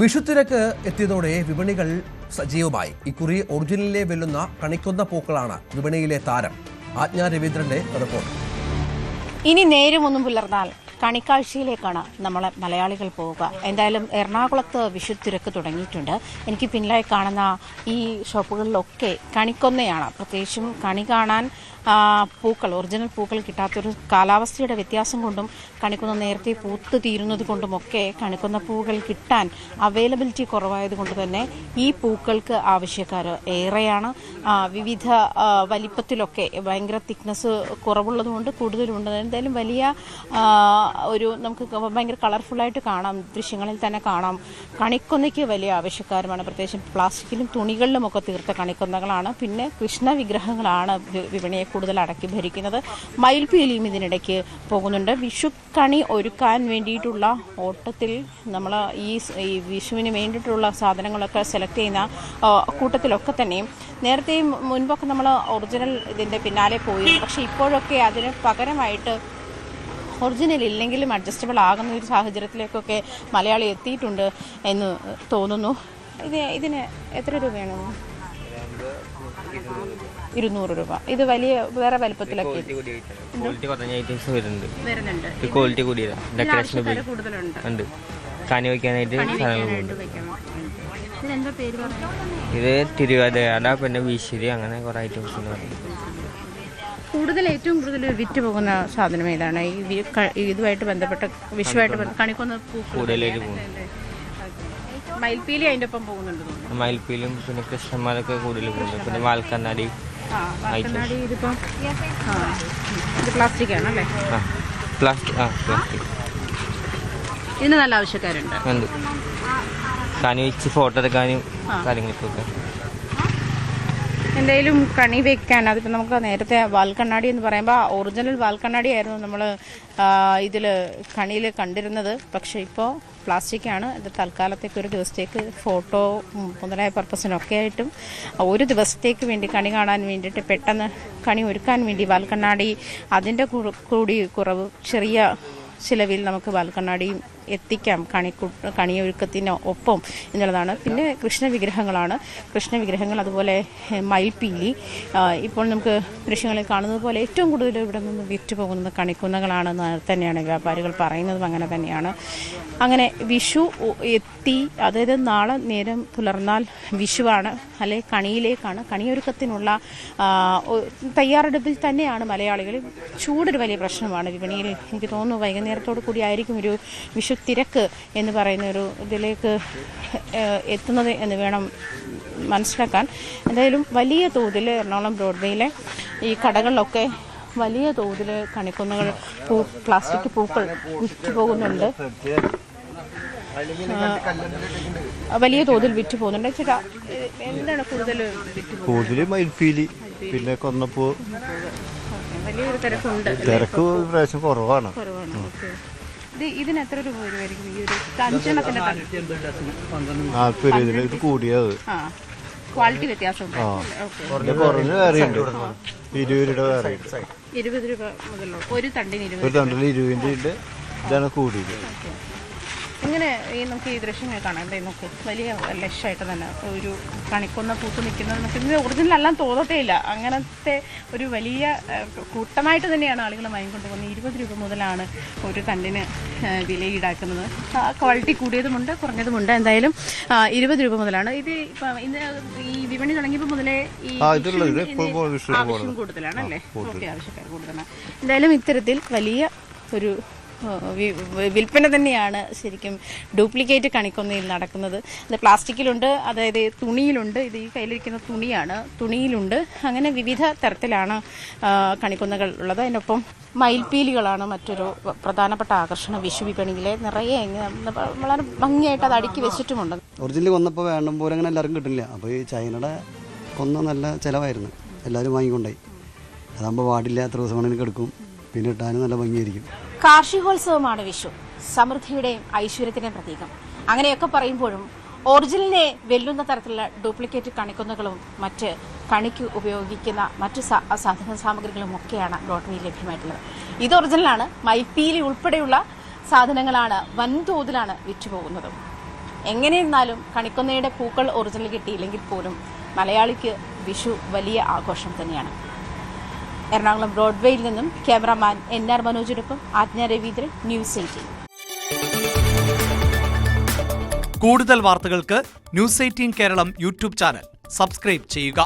വിഷുത്തിരക്ക് എത്തിയതോടെ വിപണികൾ സജീവമായി. ഇക്കുറി ഒറിജിനലിലെ വെല്ലുന്ന കണിക്കൊന്ന പൂക്കളാണ് വിപണിയിലെ താരം. ആജ്ഞ രവീന്ദ്രന്റെ റിപ്പോർട്ട്. ഇനി നേരമൊന്നും പുലർന്നാൽ കണിക്കാഴ്ചയിലേക്കാണ് നമ്മളെ മലയാളികൾ പോവുക. എന്തായാലും എറണാകുളത്ത് വിഷുത്തിരക്ക് തുടങ്ങിയിട്ടുണ്ട്. എനിക്ക് പിന്നിലായി കാണുന്ന ഈ ഷോപ്പുകളിലൊക്കെ കണിക്കൊന്നയാണ്. പ്രത്യേകിച്ചും കണി കാണാൻ പൂക്കൾ, ഒറിജിനൽ പൂക്കൾ കിട്ടാത്തൊരു കാലാവസ്ഥയുടെ വ്യത്യാസം കൊണ്ടും കണിക്കൊന്ന നേരത്തെ പൂത്ത് തീരുന്നത് കൊണ്ടുമൊക്കെ കണിക്കൊന്ന പൂക്കൾ കിട്ടാൻ അവൈലബിലിറ്റി കുറവായതുകൊണ്ട് തന്നെ ഈ പൂക്കൾക്ക് ആവശ്യക്കാർ ഏറെയാണ്. വിവിധ വലിപ്പത്തിലൊക്കെ ഭയങ്കര തിക്നെസ് കുറവുള്ളതുകൊണ്ട് കൂടുതലുണ്ട്. എന്തായാലും വലിയ ഒരു നമുക്ക് ഭയങ്കര കളർഫുള്ളായിട്ട് കാണാം, ദൃശ്യങ്ങളിൽ തന്നെ കാണാം. കണിക്കൊന്നയ്ക്ക് വലിയ ആവശ്യക്കാരുമാണ്. പ്രത്യേകിച്ചും പ്ലാസ്റ്റിക്കിലും തുണികളിലുമൊക്കെ തീർത്ത കണിക്കൊന്നകളാണ്. പിന്നെ കൃഷ്ണ വിഗ്രഹങ്ങളാണ് വിപണിയെ കൂടുതൽ അടക്കി ഭരിക്കുന്നത്. മയിൽപീലിയും ഇതിനിടയ്ക്ക് പോകുന്നുണ്ട്. വിഷുക്കണി ഒരുക്കാൻ വേണ്ടിയിട്ടുള്ള ഓട്ടത്തിൽ നമ്മൾ ഈ വിഷുവിന് വേണ്ടിയിട്ടുള്ള സാധനങ്ങളൊക്കെ സെലക്ട് ചെയ്യുന്ന കൂട്ടത്തിലൊക്കെ തന്നെയും നേരത്തെ മുൻപൊക്കെ നമ്മൾ ഒറിജിനൽ ഇതിൻ്റെ പിന്നാലെ പോയി. പക്ഷേ ഇപ്പോഴൊക്കെ അതിന് പകരമായിട്ട് ഒറിജിനൽ ഇല്ലെങ്കിലും അഡ്ജസ്റ്റബിൾ ആകുന്ന ഒരു സാഹചര്യത്തിലേക്കൊക്കെ മലയാളി എത്തിയിട്ടുണ്ട് എന്ന് തോന്നുന്നു. ഇതിന് എത്ര രൂപയാണ്? 200 രൂപ. ഇത് വലിയ വേറെ വലുപ്പത്തിലൊക്കെ ഇത് തിരുവാതിര, പിന്നെ വീശിരി, അങ്ങനെ കുറെ ഐറ്റംസ് ഏറ്റവും കൂടുതൽ വിറ്റ് പോകുന്ന സാധനം ഏതാണ്? ഇതുമായിട്ട് ബന്ധപ്പെട്ട വിഷുവായിട്ട് കണിക്കൊന്ന കൂടുതലായിട്ട് പോകും. മയിൽപീലി അതിൻ്റെ ഒപ്പം പോകുന്നുണ്ട്. മയിൽപീലും പിന്നെ കൃഷ്ണന്മാരൊക്കെ കൂടുതൽ പോകുന്നുണ്ട്. പിന്നെ വാൽക്കണ്ണാടി. ഇതിപ്പം ഇത് പ്ലാസ്റ്റിക് ആണല്ലേ? പ്ലാസ്റ്റിക്. ഇതിന് നല്ല ആവശ്യക്കാരുണ്ട്. കണി വെച്ച് ഫോട്ടോ എടുക്കാനും കാര്യങ്ങൾക്കൊക്കെ. എന്തായാലും കണി വെക്കാൻ അതിപ്പോൾ നമുക്ക് നേരത്തെ വാൽക്കണ്ണാടി എന്ന് പറയുമ്പോൾ ഒറിജിനൽ വാൽക്കണ്ണാടി ആയിരുന്നു നമ്മൾ ഇതിൽ കണിയിൽ കണ്ടിരുന്നത്. പക്ഷേ ഇപ്പോൾ പ്ലാസ്റ്റിക്കാണ്. ഇത് തൽക്കാലത്തേക്ക് ഒരു ദിവസത്തേക്ക് ഫോട്ടോ മുതലായ പർപ്പസിനൊക്കെ ആയിട്ടും ഒരു ദിവസത്തേക്ക് വേണ്ടി കണി കാണാൻ വേണ്ടിയിട്ട് പെട്ടെന്ന് കണി ഒരുക്കാൻ വേണ്ടി വാൽക്കണ്ണാടി അതിൻ്റെ കൂടി കുറവ് ചെറിയ ചിലവിൽ നമുക്ക് വാൽക്കണ്ണാടിയും എത്തിക്കാം കണിയൊരുക്കത്തിന് ഒപ്പം എന്നുള്ളതാണ്. പിന്നെ കൃഷ്ണവിഗ്രഹങ്ങൾ അതുപോലെ മയിൽപീലി. ഇപ്പോൾ നമുക്ക് ദൃശ്യങ്ങളിൽ കാണുന്നത് പോലെ ഏറ്റവും കൂടുതൽ ഇവിടെ നിന്ന് വിറ്റ് പോകുന്നത് കണിക്കൊന്നകളാണെന്ന് തന്നെയാണ് വ്യാപാരികൾ പറയുന്നതും അങ്ങനെ തന്നെയാണ്. അങ്ങനെ വിഷു എത്തി, അതായത് നാളെ നേരം പുലർന്നാൽ വിഷുവാണ്, അല്ലെ കണിയിലേക്കാണ്. കണിയൊരുക്കത്തിനുള്ള തയ്യാറെടുപ്പിൽ തന്നെയാണ് മലയാളികൾ. ചൂടൊരു വലിയ പ്രശ്നമാണ് വിപണിയിൽ. എനിക്ക് തോന്നുന്നു വൈകുന്നേരത്തോടു കൂടി ആയിരിക്കും ഒരു വിഷു തിരക്ക് എന്ന് പറയുന്ന ഒരു ഇതിലേക്ക് എത്തുന്നത് എന്ന് വേണം മനസ്സിലാക്കാൻ. എന്തായാലും വലിയ തോതിൽ എറണാകുളം ബ്രോഡ്വേയിലെ ഈ കടകളിലൊക്കെ വലിയ തോതിൽ കണിക്കൊന്നകൾ പ്ലാസ്റ്റിക് പൂക്കൾ വിറ്റ് പോകുന്നുണ്ട്. വലിയ തോതിൽ വിറ്റ് പോകുന്നുണ്ട്. ചേട്ടാ, എന്താണ് കൂടുതൽ മയിൽപീലി, പിന്നെ കൊന്നപ്പൂ. വലിയൊരു തിരക്കുണ്ട്. തിരക്ക് പ്രാവശ്യം കുറവാണ്. ഇതിന് എത്ര രൂപ വരുമായിരിക്കും? ഈ ഒരു 5 40 ഇത് കൂടിയത്. ക്വാളിറ്റി വ്യത്യാസം കുറഞ്ഞ വേറെയുണ്ട്. 20 രൂപ വേറെ. 20 രൂപ മുതലോ? ഒരു തണ്ടിന് 20 ഉണ്ട്. ഇതാണ് കൂടിയത്. ഇങ്ങനെ നമുക്ക് ഈ ദൃശ്യങ്ങൾ കാണാം. നമുക്ക് വലിയ ലക്ഷമായിട്ട് തന്നെ ഒരു കണിക്കൊന്ന പൂത്ത് നിൽക്കുന്നത് നമുക്ക് ഇന്ന് ഒറിജിനൽ എല്ലാം തോന്നത്തേ ഇല്ല. അങ്ങനത്തെ ഒരു വലിയ കൂട്ടമായിട്ട് തന്നെയാണ് ആളുകൾ വാങ്ങിക്കൊണ്ട് പോകുന്നത്. 20 രൂപ മുതലാണ് ഒരു തണ്ടിന് വില ഈടാക്കുന്നത്. ക്വാളിറ്റി കൂടിയതുമുണ്ട്, കുറഞ്ഞതുമുണ്ട്. എന്തായാലും 20 രൂപ മുതലാണ്. ഇത് ഇപ്പം ഇന്ന് ഈ വിപണി തുടങ്ങിയപ്പോൾ മുതലേ ഈ ആവശ്യം കൂടുതലാണ് അല്ലേ? ഓക്കെ, ആവശ്യക്കാർ കൂടുതലാണ്. എന്തായാലും ഇത്തരത്തിൽ വലിയ ഒരു വിൽപ്പന തന്നെയാണ് ശരിക്കും ഡ്യൂപ്ലിക്കേറ്റ് കണിക്കൊന്നയിൽ നടക്കുന്നത്. അത് പ്ലാസ്റ്റിക്കിലുണ്ട്, അതായത് തുണിയിലുണ്ട്. ഇത് ഈ കയ്യിലിരിക്കുന്ന തുണിയിലുണ്ട്. അങ്ങനെ വിവിധ തരത്തിലാണ് കണിക്കൊന്നകൾ ഉള്ളത്. അതിനൊപ്പം മയിൽപീലികളാണ് മറ്റൊരു പ്രധാനപ്പെട്ട ആകർഷണം. വിഷു വിപണിയിലെ നിറയെ വളരെ ഭംഗിയായിട്ട് അത് അടുക്കി വെച്ചിട്ടുമുണ്ട്. ഒറിജിനൽ കൊന്നപ്പോൾ വേണ്ട പോലെ അങ്ങനെ എല്ലാവർക്കും കിട്ടില്ല. അപ്പോൾ ഈ ചൈനയുടെ കൊന്ന നല്ല ചിലവായിരുന്നു, എല്ലാവരും വാങ്ങിക്കൊണ്ടായി. അതാകുമ്പോൾ പാടില്ല, എത്ര ദിവസം വേണമെങ്കിൽ എടുക്കും, പിന്നെ ഇട്ടാനും നല്ല ഭംഗിയായിരിക്കും. കാർഷികോത്സവമാണ് വിഷു, സമൃദ്ധിയുടെയും ഐശ്വര്യത്തിൻ്റെയും പ്രതീകം. അങ്ങനെയൊക്കെ പറയുമ്പോഴും ഒറിജിനലിനെ വെല്ലുന്ന തരത്തിലുള്ള ഡ്യൂപ്ലിക്കേറ്റ് കണിക്കൊന്നകളും മറ്റ് കണിക്ക് ഉപയോഗിക്കുന്ന മറ്റ് സാധന സാമഗ്രികളും ഒക്കെയാണ് ബ്രോഡ്വേയിൽ ലഭ്യമായിട്ടുള്ളത്. ഇത് ഒറിജിനലാണ്. മയിൽപീലി ഉൾപ്പെടെയുള്ള സാധനങ്ങളാണ് വൻതോതിലാണ് വിറ്റുപോകുന്നത്. എങ്ങനെയിരുന്നാലും കണിക്കൊന്നയുടെ പൂക്കൾ ഒറിജിനൽ കിട്ടിയില്ലെങ്കിൽ പോലും മലയാളിക്ക് വിഷു വലിയ ആഘോഷം തന്നെയാണ്. എറണാകുളം ബ്രോഡ്വേയിൽ നിന്നും ക്യാമറാമാൻ NR മനോജിനൊപ്പം ആജ്ഞ രവീന്ദ്രൻ, ന്യൂസ് 18. കൂടുതൽ വാർത്തകൾക്ക് news 18 Keralam YouTube channel subscribe ചെയ്യുക.